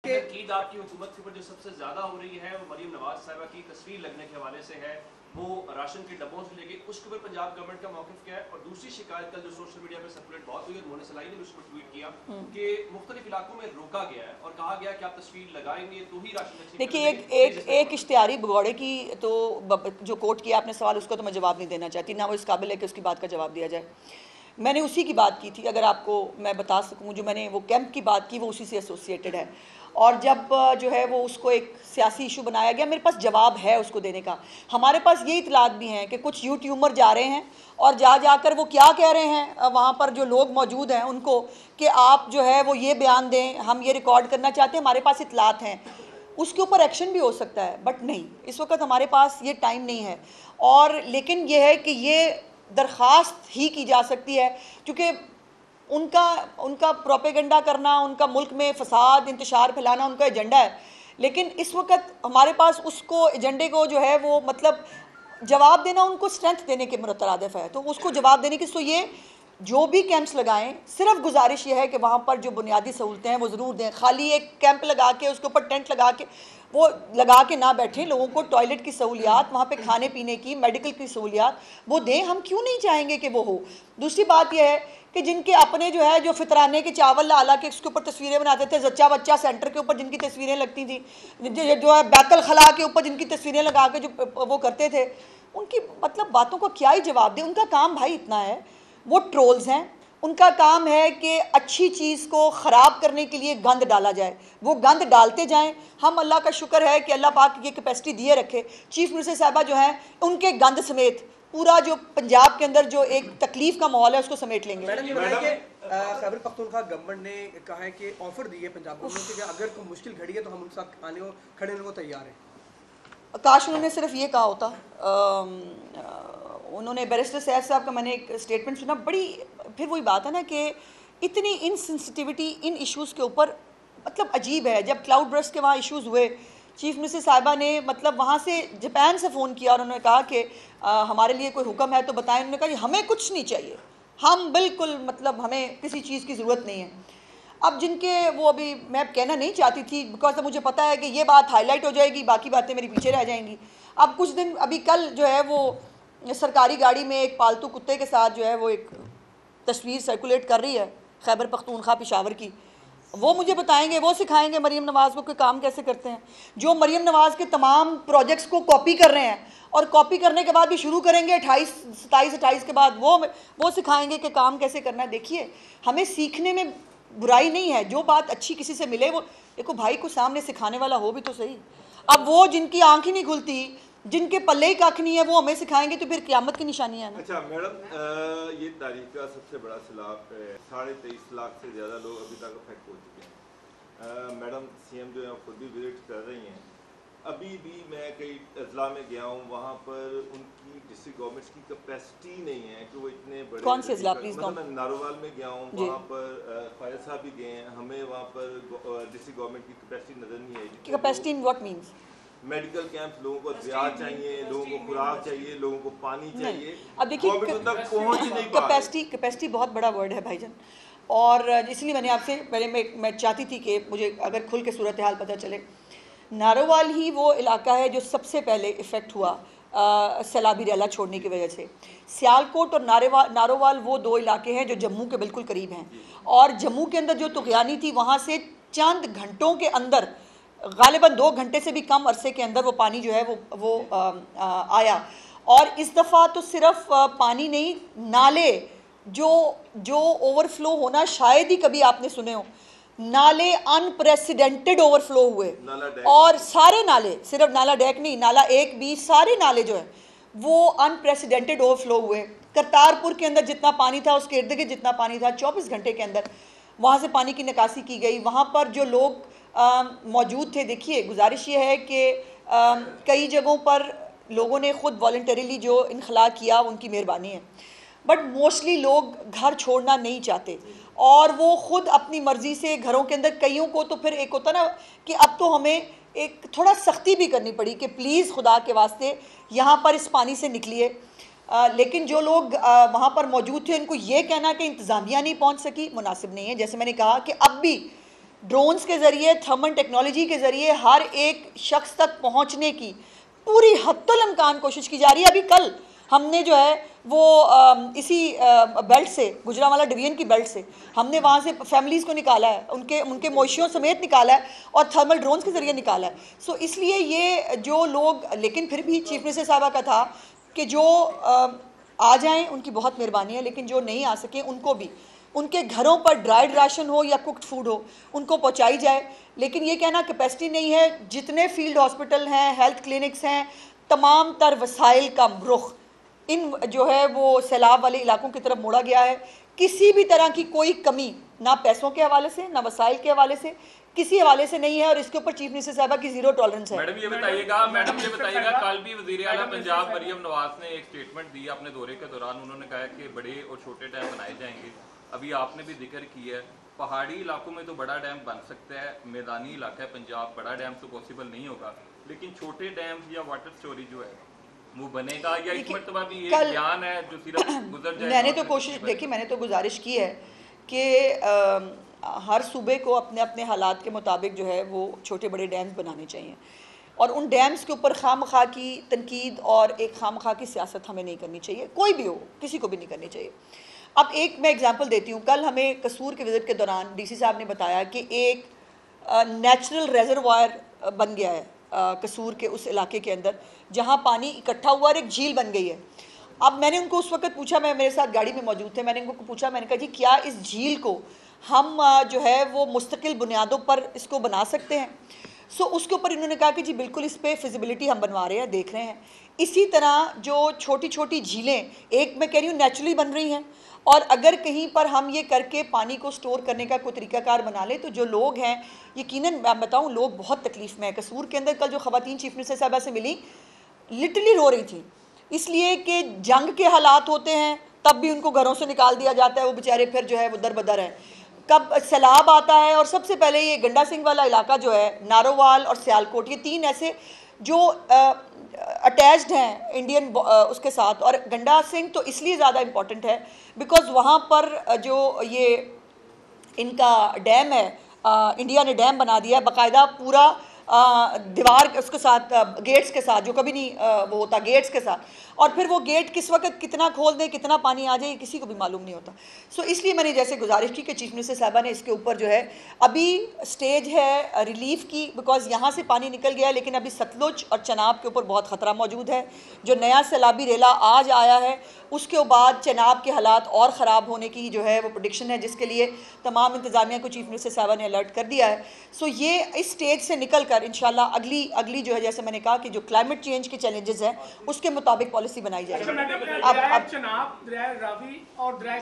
कि ईद आपकी हुकूमत के ऊपर जो सबसे ज्यादा हो रही है वो मरियम नवाज साहिबा की तस्वीर लगने के हवाले से है, वो राशन के डब्बों से लेके उसके ऊपर पंजाब गवर्नमेंट का मौक़िफ़ क्या है। और दूसरी शिकायत कल जो सोशल मीडिया पे सर्कुलेट बहुत हुई और मोहन सलाई ने भी उसको ट्वीट किया कि मुख्तलिफ इलाकों में रोका गया है और कहा गया कि आप तस्वीर लगाएंगे तो ही राशन। देखिए एक इश्तिहारी भगौड़े की तो जो कोट किया आपने सवाल, उसको तो मैं जवाब नहीं देना चाहती, ना वो इस काबिल है कि उसकी बात का जवाब दिया जाए। मैंने उसी की बात की थी, अगर आपको मैं बता सकूं, जो मैंने वो कैंप की बात की वो उसी से एसोसिएटेड है। और जब जो है वो उसको एक सियासी इशू बनाया गया, मेरे पास जवाब है उसको देने का। हमारे पास ये इतलात भी हैं कि कुछ यूट्यूबर जा रहे हैं और जाकर वो क्या कह रहे हैं वहाँ पर जो लोग मौजूद हैं उनको, कि आप जो है वो ये बयान दें, हम ये रिकॉर्ड करना चाहते हैं। हमारे पास इतलात हैं, उसके ऊपर एक्शन भी हो सकता है, बट नहीं, इस वक्त हमारे पास ये टाइम नहीं है। और लेकिन ये है कि ये दरख्वास्त ही की जा सकती है, क्योंकि उनका प्रोपेगेंडा करना, उनका मुल्क में फसाद इंतशार फैलाना उनका एजेंडा है। लेकिन इस वक्त हमारे पास उसको एजेंडे को जो है वो मतलब जवाब देना उनको स्ट्रेंथ देने के मुतरादिफ है, तो उसको जवाब देने की तो ये जो भी कैंप्स लगाएं, सिर्फ गुजारिश ये है कि वहाँ पर जो बुनियादी सहूलतें हैं वो ज़रूर दें। खाली एक कैंप लगा के उसके ऊपर टेंट लगा के वो लगा के ना बैठें, लोगों को टॉयलेट की सहूलियात, वहाँ पे खाने पीने की, मेडिकल की सहूलियात वो दें। हम क्यों नहीं चाहेंगे कि वो हो। दूसरी बात यह है कि जिनके अपने जो है जो फितराने के चावल ला ला के उसके ऊपर तस्वीरें बनाते थे, जच्चा बच्चा सेंटर के ऊपर जिनकी तस्वीरें लगती थी, जो है बैतल खला के ऊपर जिनकी तस्वीरें लगा के जो वो करते थे, उनकी मतलब बातों का क्या ही जवाब दें। उनका काम भाई इतना है, वो ट्रोल्स हैं, उनका काम है कि अच्छी चीज़ को ख़राब करने के लिए गंद डाला जाए, वो गंद डालते जाएं। हम अल्लाह का शुक्र है कि अल्लाह पाक ये कैपेसिटी दिए रखे। चीफ मिनिस्टर साहबा जो हैं उनके गंद समेत पूरा जो पंजाब के अंदर जो एक तकलीफ का माहौल है उसको समेट लेंगे। मैडम ये बताइए कि खैबर पख्तूनख्वा गवर्नमेंट ने कहा है कि ऑफर दी है पंजाब गवर्नमेंट कि अगर कोई मुश्किल घड़ी है तो हम उनके साथ आने को खड़े होने को तैयार हैं। काश उन्होंने सिर्फ ये कहा होता। उन्होंने बैरिस्टर सैयद साहब का मैंने एक स्टेटमेंट सुना, बड़ी फिर वही बात है ना कि इतनी इनसेंसिटिविटी इन इश्यूज़ के ऊपर मतलब अजीब है। जब क्लाउड बर्स्ट के वहाँ इश्यूज़ हुए, चीफ मिनिस्टर साहिबा ने मतलब वहाँ से जापान से फ़ोन किया और उन्होंने कहा कि हमारे लिए कोई हुक्म है तो बताएं। उन्होंने कहा हमें कुछ नहीं चाहिए, हम बिल्कुल मतलब हमें किसी चीज़ की ज़रूरत नहीं है। अब जिनके वो अभी मैं कहना नहीं चाहती थी बिकॉज मुझे पता है कि ये बात हाईलाइट हो जाएगी, बाकी बातें मेरी पीछे रह जाएंगी। अब कुछ दिन अभी कल जो है वो सरकारी गाड़ी में एक पालतू कुत्ते के साथ जो है वो एक तस्वीर सर्कुलेट कर रही है खैबर पख्तूनख्वा पेशावर की। वो मुझे बताएंगे, वो सिखाएंगे मरीम नवाज़ को कि काम कैसे करते हैं। जो मरीम नवाज़ के तमाम प्रोजेक्ट्स को कॉपी कर रहे हैं और कॉपी करने के बाद भी शुरू करेंगे 27-28 के बाद वो सिखाएंगे कि काम कैसे करना है। देखिए हमें सीखने में बुराई नहीं है, जो बात अच्छी किसी से मिले वो देखो भाई को सामने सिखाने वाला हो भी तो सही। अब वो जिनकी आंख ही नहीं खुलती, जिनके पल्ले ही कख नहीं है, वो हमें सिखाएंगे तो फिर क़यामत की निशानी है ना। अच्छा मैडम, ये तारीख का सबसे बड़ा सैलाब है, 23.5 लाख से ज़्यादा लोग अभी तक अफेक्ट हो चुके हैं। मैडम सीएम जो है खुद भी विजिट कर रही हैं। अभी भी मैं कई अजला में गया हूँ, वहाँ पर उनकी डिस्ट्रिक्ट गवर्नमेंट्स की कैपेसिटी नहीं है कि वो इतने बड़े। कौन से अजला प्लीज? मतलब मैं नारोवाल में गया हूँ, वहाँ पर फायर साहब भी गए हैं, हमें वहाँ पर डिस्ट्रिक्ट गवर्नमेंट की कैपेसिटी नज़र नहीं आई। Capacity in what means? Medical camp, लोगों को ब्याज चाहिए, लोगों को खुराक चाहिए, लोगों को पानी चाहिए। अब देखिए कैपेसिटी बहुत बड़ा वर्ड है भाईजान, और इसलिए मैंने आपसे पहले मैं चाहती थी कि मुझे अगर खुल के सूरत हाल पता चले। नारोवाल ही वो इलाका है जो सबसे पहले इफ़ेक्ट हुआ सैलाबी रैला छोड़ने की वजह से। सियालकोट और नारोवाल वो दो इलाके हैं जो जम्मू के बिल्कुल करीब हैं, और जम्मू के अंदर जो तुग़यानी थी वहाँ से चंद घंटों के अंदर, गालिबन 2 घंटे से भी कम अरसे के अंदर वो पानी जो है वो आया। और इस दफ़ा तो सिर्फ पानी नहीं, नाले जो ओवरफ्लो होना शायद ही कभी आपने सुने हो, नाले अनप्रेसिडेंटेड ओवरफ्लो हुए। और सारे नाले, सिर्फ नाला डैक नहीं, नाला 1-20 सारे नाले जो है वो अनप्रेसिडेंटेड ओवरफ्लो हुए। करतारपुर के अंदर जितना पानी था उसके इर्द गिर्द जितना पानी था 24 घंटे के अंदर वहाँ से पानी की निकासी की गई। वहाँ पर जो लोग मौजूद थे, देखिए गुजारिश ये है कि कई जगहों पर लोगों ने ख़ुद वॉलंटरीली जो इनखला किया उनकी मेहरबानी है, बट मोस्टली लोग घर छोड़ना नहीं चाहते और वो ख़ुद अपनी मर्ज़ी से घरों के अंदर, कईयों को तो फिर एक होता ना कि अब तो हमें एक थोड़ा सख्ती भी करनी पड़ी कि प्लीज़ खुदा के वास्ते यहाँ पर इस पानी से निकलिए। लेकिन जो लोग वहाँ पर मौजूद थे उनको ये कहना कि इंतज़ामिया नहीं पहुँच सकी मुनासिब नहीं है। जैसे मैंने कहा कि अब भी ड्रोन्स के ज़रिए, थर्मल टेक्नोलॉजी के ज़रिए हर एक शख्स तक पहुंचने की पूरी हद्दुल इम्कान कोशिश की जा रही है। अभी कल हमने जो है वो इसी बेल्ट से, गुजरांवाला डिवीजन की बेल्ट से हमने वहाँ से फैमिलीज़ को निकाला है, उनके मोशियों समेत निकाला है और थर्मल ड्रोन्स के ज़रिए निकाला है। सो इसलिए ये जो लोग, लेकिन फिर भी चीफ मिनिस्टर साहबा का था कि जो आ जाएं उनकी बहुत मेहरबानी है, लेकिन जो नहीं आ सके उनको भी उनके घरों पर ड्राइड राशन हो या कुक्ड फूड हो उनको पहुंचाई जाए। लेकिन ये कहना कैपेसिटी नहीं है, जितने फील्ड हॉस्पिटल हैं, हेल्थ क्लिनिक्स हैं, तमाम तर वसाइल का रुख इन जो है वो सैलाब वाले इलाकों की तरफ मोड़ा गया है। किसी भी तरह की कोई कमी ना पैसों के हवाले से, ना वसाइल के हवाले से, किसी हवाले से नहीं है और इसके ऊपर चीफ मिनिस्टर साहबा की जीरो टॉलरेंस है। मैडम ये बताइएगा कल भी वजीर आला पंजाब मरियम नवाज ने एक स्टेटमेंट दी अपने दौरे के दौरान, उन्होंने कहा कि बड़े और छोटे डैम बनाए जाएंगे। अभी आपने भी जिक्र किया है पहाड़ी इलाकों में तो बड़ा डैम बन सकता है, मैदानी इलाका है पंजाब, बड़ा डैम तो पॉसिबल नहीं होगा, लेकिन छोटे डैम या वाटर स्टोरेज जो है वो बनेगा या इस मरतबा भी ये बयान है जो सिर्फ गुजर जाए? मैंने तो कोशिश, देखिए मैंने तो गुजारिश की है कि हर सूबे को अपने अपने हालात के मुताबिक जो है वो छोटे बड़े डैम्स बनाने चाहिए और उन डैम्स के ऊपर खामखा की तनकीद और एक खामखा की सियासत हमें नहीं करनी चाहिए, कोई भी हो, किसी को भी नहीं करनी चाहिए। अब एक मैं एग्जांपल देती हूँ, कल हमें कसूर के विज़िट के दौरान डीसी साहब ने बताया कि एक नेचुरल रेजरवायर बन गया है कसूर के उस इलाके के अंदर जहाँ पानी इकट्ठा हुआ और एक झील बन गई है। अब मैंने उनको उस वक्त पूछा, मैं मेरे साथ गाड़ी में मौजूद थे, मैंने उनको पूछा, मैंने कहा जी क्या इस झील को हम जो है वो मुस्तकिल बुनियादों पर इसको बना सकते हैं? सो उसके ऊपर इन्होंने कहा कि जी बिल्कुल इस पर फिजिबिलिटी हम बनवा रहे हैं, देख रहे हैं। इसी तरह जो छोटी छोटी झीलें, एक मैं कह रही हूँ नेचुरली बन रही हैं, और अगर कहीं पर हम ये करके पानी को स्टोर करने का कोई तरीकाकार बना लें तो जो लोग हैं, यकीनन मैं बताऊँ, लोग बहुत तकलीफ़ में है। कसूर के अंदर कल जो ख़वातीन चीफ मिनिस्टर साहबा से मिली लिटरली रो रही थी, इसलिए कि जंग के हालात होते हैं तब भी उनको घरों से निकाल दिया जाता है, वो बेचारे फिर जो है वो दर बदर हैं। कब सैलाब आता है और सबसे पहले ये गंडा सिंह वाला इलाका जो है, नारोवाल और सियालकोट, ये तीन ऐसे जो अटैच्ड हैं इंडियन उसके साथ, और गंडा सिंह तो इसलिए ज़्यादा इम्पॉर्टेंट है बिकॉज़ वहाँ पर जो ये इनका डैम है, इंडिया ने डैम बना दिया है बाकायदा, पूरा दीवार उसके साथ, गेट्स के साथ, जो कभी नहीं वो होता, गेट्स के साथ, और फिर वो गेट किस वक्त कितना खोल दे, कितना पानी आ जाए, किसी को भी मालूम नहीं होता। सो इसलिए मैंने जैसे गुजारिश की कि चीफ मिनिस्टर साहबा ने इसके ऊपर जो है अभी स्टेज है रिलीफ की, बिकॉज यहाँ से पानी निकल गया, लेकिन अभी सतलुज और चनाब के ऊपर बहुत ख़तरा मौजूद है। जो नया सैलाबी रेला आज आया है उसके बाद चनाब के हालात और ख़राब होने की जो है वो प्रेडिक्शन है, जिसके लिए तमाम इंतज़ामिया को चीफ मिनिस्टर साहबा ने अलर्ट कर दिया है। सो ये इस स्टेज से निकल कर इंशाल्लाह अगली जो है, जैसे मैंने कहा कि जो क्लाइमेट चेंज के चैलेंजेस हैं उसके मुताबिक पॉलिसी बनाई जाएगी। अब चनाब, दरिया रावी और